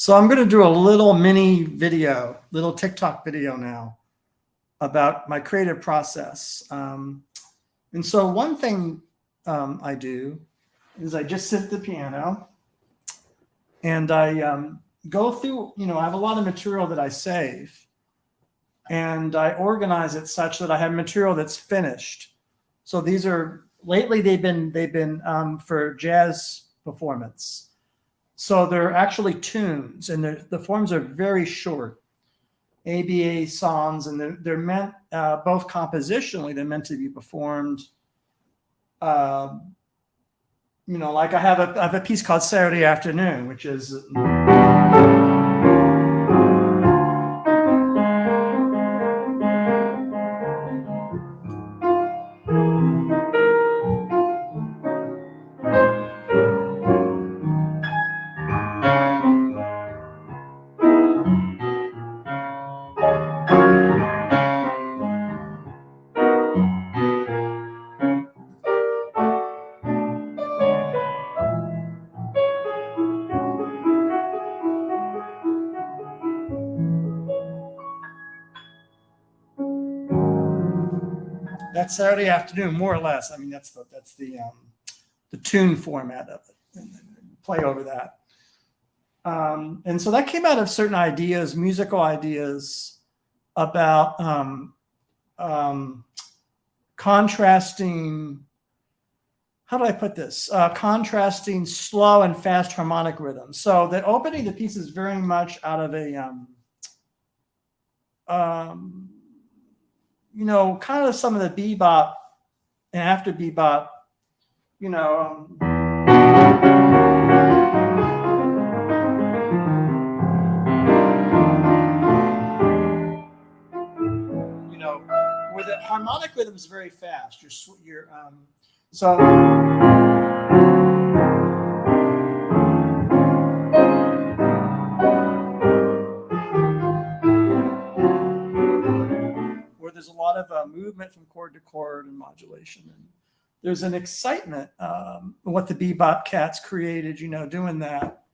So I'm going to do a little mini video, little TikTok video now about my creative process. And so one thing I do is I just sit at the piano and I go through, I have a lot of material that I save and I organize it such that I have material that's finished. So these are, lately they've been for jazz performance. So they're actually tunes, and the forms are very short, ABA songs, and they're meant both compositionally. They're meant to be performed. Like I have a piece called Saturday Afternoon, which is. That's Saturday Afternoon, more or less. I mean, that's the tune format of it. And play over that. And so that came out of certain ideas, musical ideas about contrasting. How do I put this? Contrasting slow and fast harmonic rhythms. So the opening, the piece is very much out of a kind of some of the bebop and after bebop, where the harmonic rhythm is very fast. So. There's a lot of movement from chord to chord and modulation, and there's an excitement what the bebop cats created, doing that.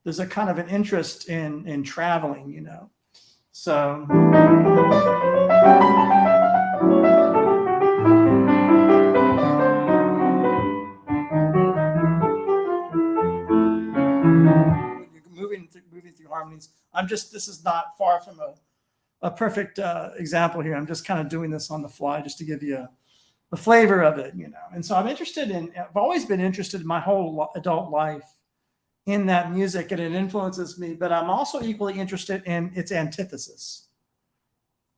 There's a kind of an interest in traveling, so moving through harmonies. This is not far from a perfect example here. I'm just kind of doing this on the fly just to give you a flavor of it, And so I've always been interested in my whole adult life in that music, and it influences me, but I'm also equally interested in its antithesis.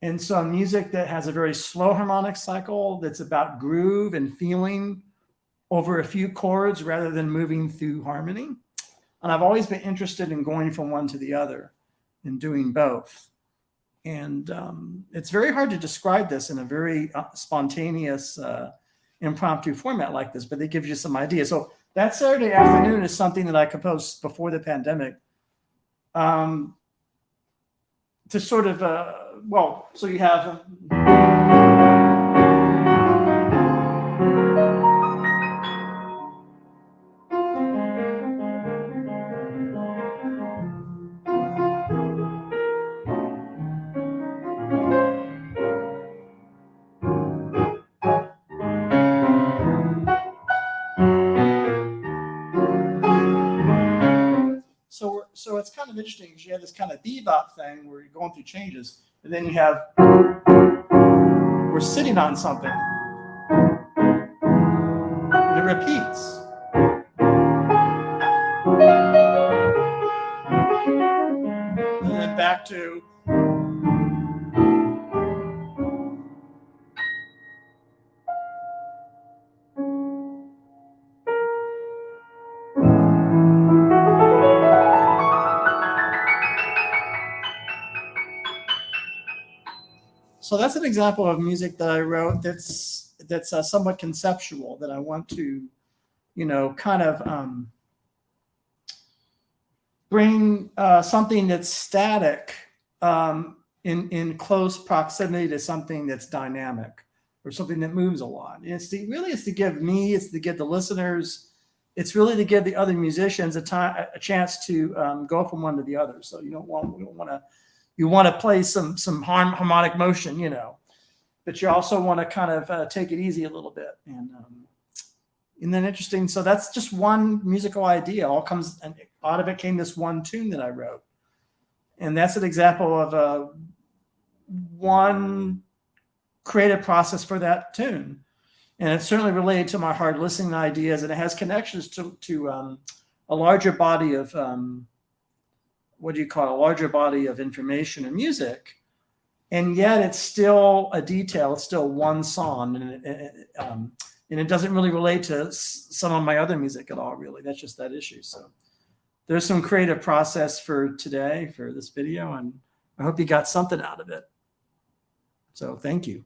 And so music that has a very slow harmonic cycle, that's about groove and feeling over a few chords rather than moving through harmony. And I've always been interested in going from one to the other and doing both. And it's very hard to describe this in a very spontaneous, impromptu format like this, but it gives you some ideas. So that Saturday Afternoon is something that I composed before the pandemic to sort of, so you have... So it's kind of interesting because you have this kind of bebop thing where you're going through changes, and then we're sitting on something, and it repeats. And then back to... So that's an example of music that I wrote that's somewhat conceptual, that I want to, kind of bring something that's static in close proximity to something that's dynamic or something that moves a lot. And it's to give the listeners It's really to give the other musicians a chance to go from one to the other. So you want to play some harmonic motion, you know, but you also want to kind of take it easy a little bit. And then interesting. So that's just one musical idea. All comes, and out of it came this one tune that I wrote. And that's an example of one creative process for that tune. And it's certainly related to my hard listening ideas, and it has connections to a larger body of what do you call it? A larger body of information and music. And yet it's still a detail. It's still one song, and it doesn't really relate to some of my other music at all. Really, that's just that issue. So there's some creative process for today for this video, and I hope you got something out of it. So thank you.